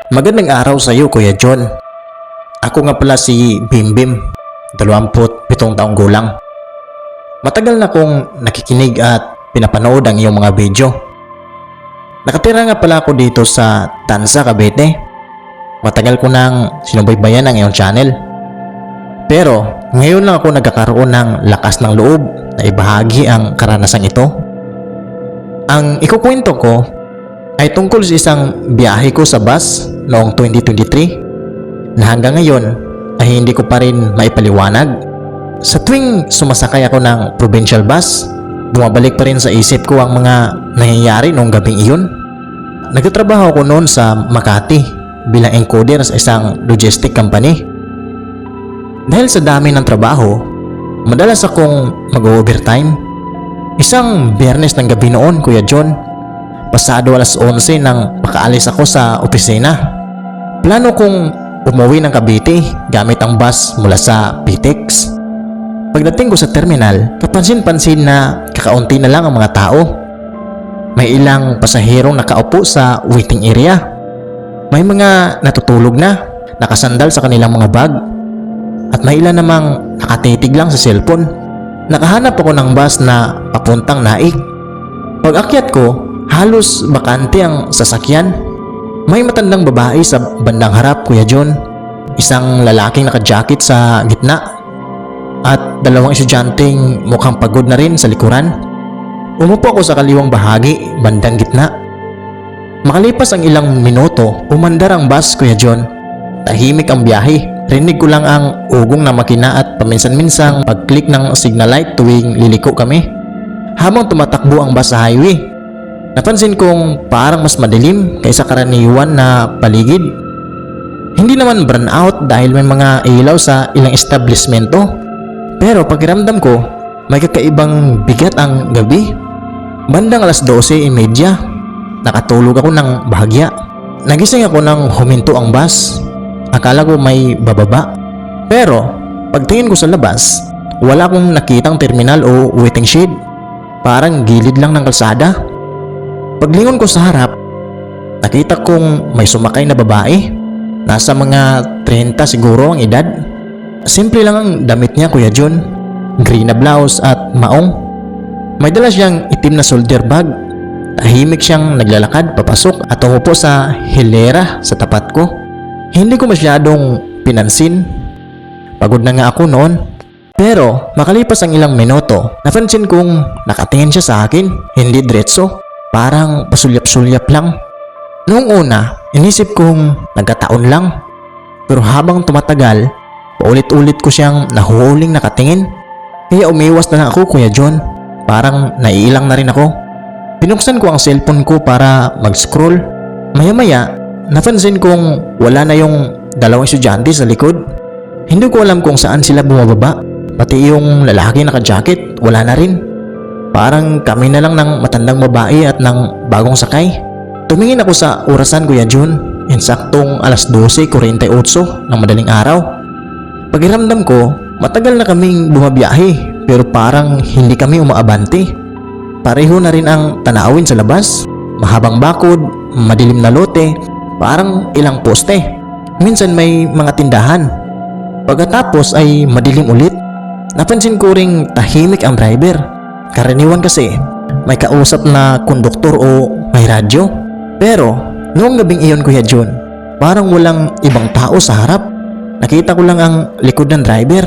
Magandang araw sa iyo, Kuya John. Ako nga pala si Bimbim, 27 taong gulang. Matagal na akong nakikinig at pinapanood ang iyong mga video. Nakatira nga pala ako dito sa Tanza, Cavite. Matagal ko nang sinubaybayan ang iyong channel. Pero ngayon lang ako nagkakaroon ng lakas ng loob na ibahagi ang karanasang ito. Ang ikukwento ko ay tungkol sa isang biyahe ko sa bus noong 2023 na hanggang ngayon ay hindi ko pa rin maipaliwanag. Sa tuwing sumasakay ako ng provincial bus, bumabalik pa rin sa isip ko ang mga nangyayari noong gabing iyon. Nagtatrabaho ako noon sa Makati bilang encoder sa isang logistic company. Dahil sa dami ng trabaho, madalas akong mag-overtime. Isang Biyernes ng gabi noon, Kuya John, pasado alas 11 nang makaalis ako sa opisina. Plano kong umuwi ng Cavite gamit ang bus mula sa PTEX. Pagdating ko sa terminal, kapansin-pansin na kakaunti na lang ang mga tao. May ilang pasahirong nakaupo sa waiting area. May mga natutulog na, nakasandal sa kanilang mga bag. At may ilan namang nakatitig lang sa cellphone. Nakahanap ako ng bus na papuntang Naik. Pag-akyat ko, halos bakante ang sasakyan. May matandang babae sa bandang harap, Kuya John. Isang lalaking naka-jacket sa gitna. At dalawang estudyanteng mukhang pagod na rin sa likuran. Umupo ako sa kaliwang bahagi, bandang gitna. Makalipas ang ilang minuto, umandar ang bus, Kuya John. Tahimik ang biyahe. Rinig ko lang ang ugong na makina at paminsan-minsang pag-click ng signal light tuwing liliko kami. Habang tumatakbo ang bus sa highway, napansin kong parang mas madilim kaysa karaniwan na paligid. Hindi naman burnout dahil may mga ilaw sa ilang establishmento. Pero pakiramdam ko, may kakaibang bigat ang gabi. Bandang alas 12:30, nakatulog ako ng bahagya. Nagising ako nang huminto ang bus. Akala ko may bababa. Pero pagtingin ko sa labas, wala akong nakitang terminal o waiting shed. Parang gilid lang ng kalsada. Paglingon ko sa harap, nakita kong may sumakay na babae. Nasa mga 30 siguro ang edad. Simple lang ang damit niya, Kuya John. Green na blouse at maong. May dala siyang itim na shoulder bag. Tahimik siyang naglalakad papasok at umupo sa hilera sa tapat ko. Hindi ko masyadong pinansin. Pagod na nga ako noon. Pero makalipas ang ilang minuto, napansin kong nakatingin siya sa akin. Hindi diretso. Parang pasulyap-sulyap lang. Noong una, inisip kong nagkataon lang. Pero habang tumatagal, paulit-ulit ko siyang nahuhuling nakatingin. Kaya umiwas na lang ako, Kuya John. Parang naiilang na rin ako. Binuksan ko ang cellphone ko para mag-scroll. Maya-maya, napansin kong wala na yung dalawang estudyante sa likod. Hindi ko alam kung saan sila bumababa. Pati yung lalaki naka-jacket, wala na rin. Parang kami na lang ng matandang babae at ng bagong sakay. Tumingin ako sa orasan, Kuya John. Insaktong alas 12:48 ng madaling araw. Pakiramdam ko, matagal na kaming bumabiyahe pero parang hindi kami umaabante. Pareho na rin ang tanawin sa labas. Mahabang bakod, madilim na lote, parang ilang poste. Minsan may mga tindahan. Pagkatapos ay madilim ulit. Napansin ko ring tahimik ang driver. Karaniwan kasi may kausap na konduktor o may radyo. Pero noong gabing iyon, Kuya John, parang walang ibang tao sa harap. Nakita ko lang ang likod ng driver.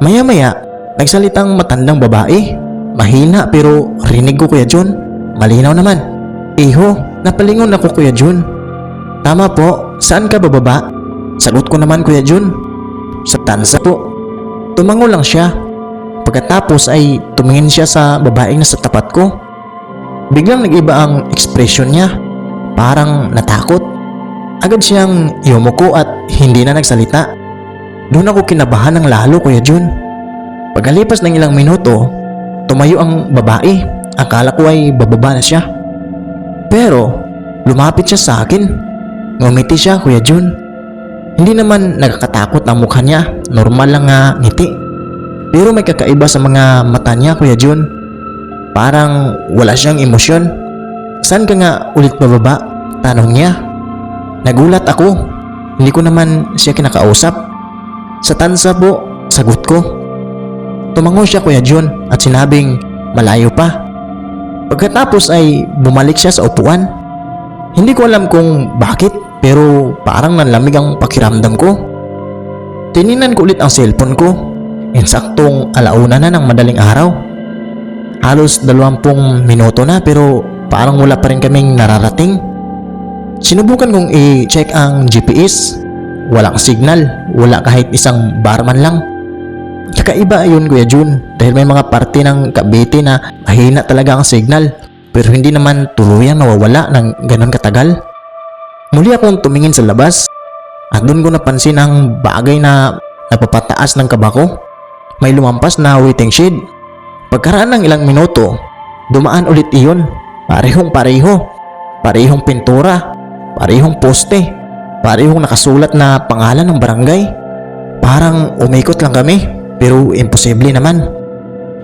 Maya-maya, nagsalitang matandang babae. Mahina pero rinig ko, Kuya John. Malinaw naman. Iho, napalingon ako, Kuya John. Tama po, saan ka bababa? Sagot ko naman, Kuya John. Sa Tanza po. Tumango lang siya. Pagkatapos ay tumingin siya sa babaeng nasa tapat ko. Biglang nag-iba ang ekspresyon niya. Parang natakot. Agad siyang yumuko at hindi na nagsalita. Doon ako kinabahan ng lalo, Kuya John. Pagkalipas ng ilang minuto, tumayo ang babae. Akala ko ay bababa na siya. Pero lumapit siya sa akin. Ngumiti siya, Kuya John. Hindi naman nakakatakot ang mukha niya. Normal lang nga ngiti. Pero may kakaiba sa mga mata niya, Kuya John. Parang wala siyang emosyon. Saan ka nga ulit bababa? Tanong niya. Nagulat ako. Hindi ko naman siya kinakausap. Sa tansa po, sagot ko. Tumango siya Kuya John at sinabing malayo pa. Pagkatapos ay bumalik siya sa upuan. Hindi ko alam kung bakit pero parang nanlamig ang pakiramdam ko. Tininan ko ulit ang cellphone ko. Insaktong 1:00 na ng madaling araw. Halos 20 minuto na pero parang wala pa rin kaming nararating. Sinubukan kong i-check ang GPS. Walang signal, wala kahit isang barman lang. Kakaiba yun Kuya Jun dahil may mga parte ng Cavite na mahina talaga ang signal pero hindi naman tuluyang nawawala ng ganon katagal. Muli akong tumingin sa labas at doon ko napansin ang bagay na napapataas ng kaba ko. May lumampas na waiting shed. Pagkaraan ng ilang minuto, dumaan ulit iyon. Parehong pintura, parehong poste, parehong nakasulat na pangalan ng barangay. Parang umikot lang kami pero imposible naman.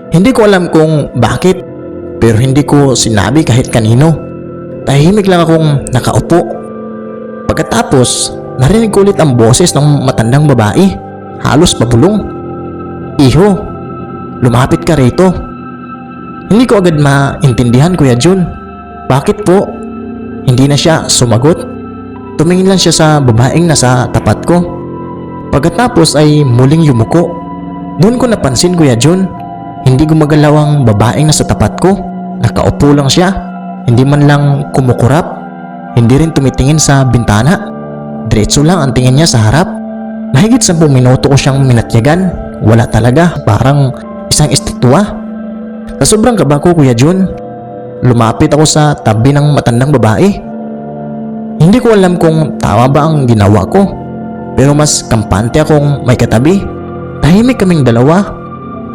Hindi ko alam kung bakit pero hindi ko sinabi kahit kanino. Tahimik lang akong nakaupo. Pagkatapos, narinig ko ulit ang boses ng matandang babae. Halos pabulong. Iho, lumapit ka rito. Hindi ko agad maintindihan Kuya Jun. Bakit po? Hindi na siya sumagot. Tumingin lang siya sa babaeng nasa tapat ko. Pagkatapos ay muling yumuko. Doon ko napansin Kuya Jun, hindi gumagalaw ang babaeng nasa tapat ko. Nakaupo lang siya. Hindi man lang kumukurap. Hindi rin tumitingin sa bintana. Diretso lang ang tingin niya sa harap. Mahigit 10 minuto ko siyang minatyagan. Wala talaga, parang isang estatwa. Sa sobrang kaba ko Kuya Jun, lumapit ako sa tabi ng matandang babae. Hindi ko alam kung tama ba ang ginawa ko, pero mas kampante akong may katabi. Tahimik kaming dalawa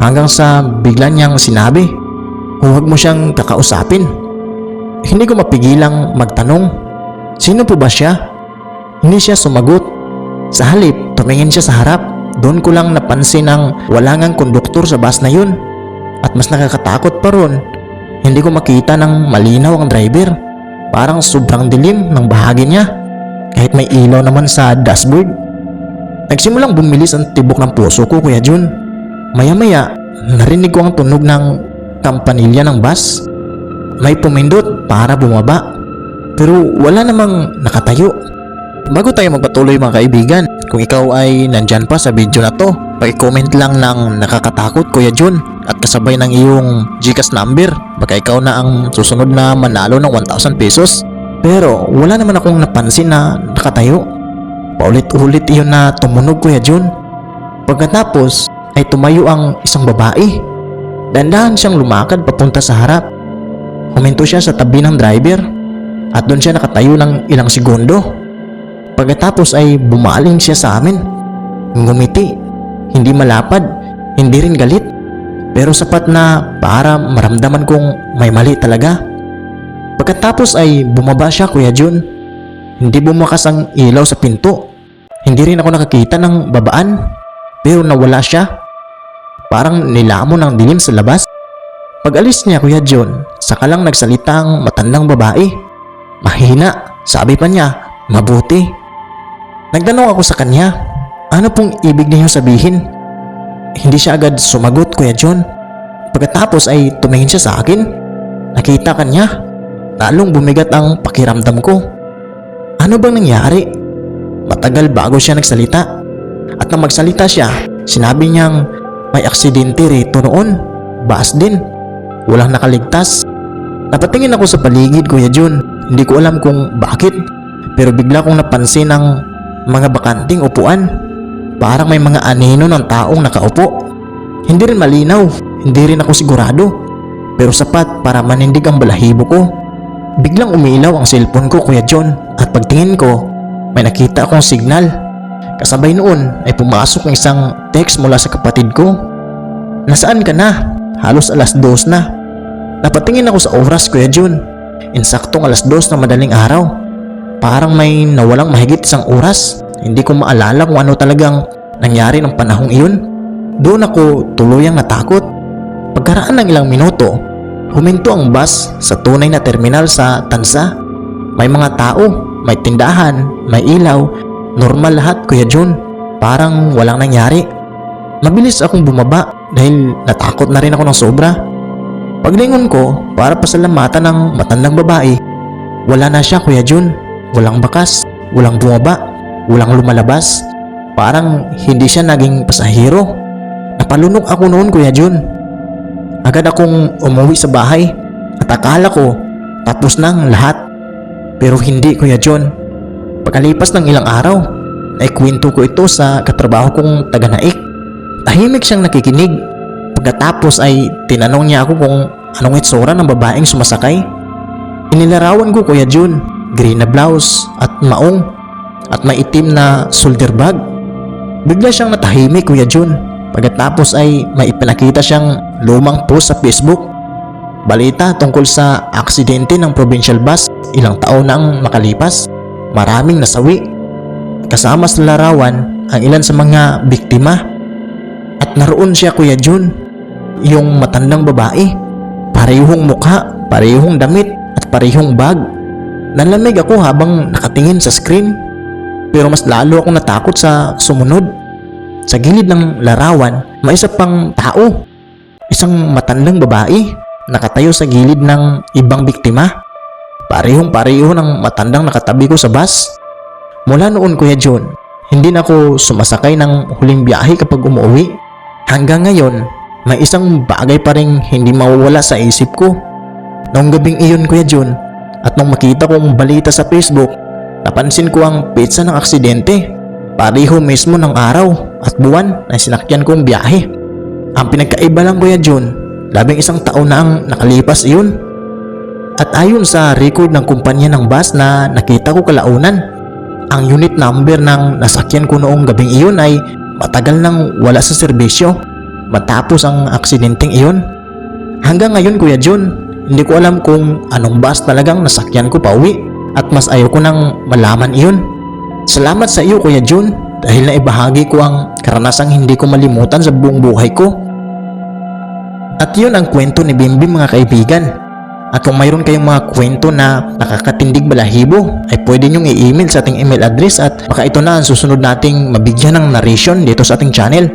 hanggang sa bigla niyang sinabi, huwag mo siyang kakausapin. Hindi ko mapigilang magtanong, sino po ba siya? Hindi siya sumagot. Sa halip, tumingin siya sa harap. Doon ko lang napansin ang wala ngang konduktor sa bus na yun. At mas nakakatakot pa ron, hindi ko makita ng malinaw ang driver. Parang sobrang dilim ng bahagi niya, kahit may ilaw naman sa dashboard. Nagsimulang bumilis ang tibok ng puso ko Kuya Jun. Maya-maya, narinig ko ang tunog ng kampanilya ng bus. May pumindot para bumaba, pero wala namang nakatayo. Bago tayo magpatuloy mga kaibigan, kung ikaw ay nandyan pa sa video na to, paki-comment lang ng nakakatakot Kuya Jun at kasabay ng iyong GCash number. Baka ikaw na ang susunod na manalo ng 1,000 pesos. Pero wala naman akong napansin na nakatayo. Paulit-ulit iyon na tumunog Kuya Jun. Pagkatapos ay tumayo ang isang babae. Dandahan siyang lumakad papunta sa harap. Huminto siya sa tabi ng driver at doon siya nakatayo ng ilang segundo. Pagkatapos ay bumaling siya sa amin. Ngumiti, hindi malapad, hindi rin galit, pero sapat na para maramdaman kong may mali talaga. Pagkatapos ay bumaba siya Kuya Jun. Hindi bumakas ang ilaw sa pinto. Hindi rin ako nakakita ng babaan, pero nawala siya. Parang nilamon ng dilim sa labas. Pag-alis niya Kuya Jun, saka lang nagsalita ang matandang babae. Mahina, sabi pa niya, mabuti. Nagtanong ako sa kanya, ano pong ibig niyo sabihin? Hindi siya agad sumagot Kuya John. Pagkatapos ay tumingin siya sa akin. Nakita ka niya, lalong bumigat ang pakiramdam ko. Ano bang nangyari? Matagal bago siya nagsalita. At nang magsalita siya, sinabi niyang may aksidente rito noon. Baas din. Walang nakaligtas. Napatingin ako sa paligid Kuya John. Hindi ko alam kung bakit, pero bigla kong napansin ang mga bakanting upuan. Parang may mga anino ng taong nakaupo. Hindi rin malinaw, hindi rin ako sigurado, pero sapat para manindig ang balahibo ko. Biglang umilaw ang cellphone ko Kuya John at pagtingin ko, may nakita akong signal. Kasabay noon ay pumasok ng isang text mula sa kapatid ko. Nasaan ka na? Halos 2:00 na. Napatingin ako sa oras Kuya John. Insaktong 2:00 ng madaling araw. Parang may nawalang mahigit 1 oras. Hindi ko maalala kung ano talagang nangyari ng panahong iyon. Doon ako tuluyang natakot. Pagkaraan ng ilang minuto, huminto ang bus sa tunay na terminal sa Tansa. May mga tao, may tindahan, may ilaw, normal lahat Kuya John. Parang walang nangyari. Mabilis akong bumaba dahil natakot na rin ako ng sobra. Paglingon ko para pasalamatan ng matandang babae, wala na siya Kuya John. Walang bakas, walang bumaba, walang lumalabas. Parang hindi siya naging pasahero. Napalunok ako noon Kuya John. Agad akong umuwi sa bahay at akala ko tapos na ang lahat. Pero hindi Kuya John. Pagkalipas ng ilang araw, naikwento ko ito sa katrabaho kong taga-Naik. Tahimik siyang nakikinig. Pagkatapos ay tinanong niya ako kung anong itsura ng babaeng sumasakay. Inilarawan ko Kuya John, green na blouse at maong at may itim na shoulder bag. Bigla siyang natahimik Kuya John. Pagkatapos ay may ipinakita siyang lumang post sa Facebook. Balita tungkol sa aksidente ng provincial bus ilang taon na ang makalipas. Maraming nasawi. Kasama sa larawan ang ilan sa mga biktima. At naroon siya Kuya John, yung matandang babae. Parehong mukha, parehong damit at parehong bag. Nalamig ako habang nakatingin sa screen. Pero mas lalo akong natakot sa sumunod. Sa gilid ng larawan, may isa pang tao. Isang matandang babae, nakatayo sa gilid ng ibang biktima. Parehong-pareho ng matandang nakatabi ko sa bus. Mula noon Kuya John, hindi na ako sumasakay ng huling biyahe kapag umuwi. Hanggang ngayon, may isang bagay pa rin hindi mawawala sa isip ko. Noong gabing iyon Kuya John, at nung makita kong balita sa Facebook, napansin ko ang petsa ng aksidente. Pareho mismo ng araw at buwan na sinakyan kong biyahe. Ang pinagkaiba lang Kuya John, 11 taon na ang nakalipas iyon. At ayon sa record ng kumpanya ng bus na nakita ko kalaunan, ang unit number ng nasakyan ko noong gabing iyon ay matagal nang wala sa serbisyo matapos ang aksidenteng iyon. Hanggang ngayon Kuya John, hindi ko alam kung anong bus talagang nasakyan ko pauwi at mas ayaw ko nang malaman iyon. Salamat sa iyo Kuya John dahil naibahagi ko ang karanasang hindi ko malimutan sa buong buhay ko. At yun ang kwento ni Bimbim mga kaibigan. At kung mayroon kayong mga kwento na nakakatindig balahibo, ay pwede nyong i-email sa ating email address at baka ito na ang susunod nating mabigyan ng narration dito sa ating channel.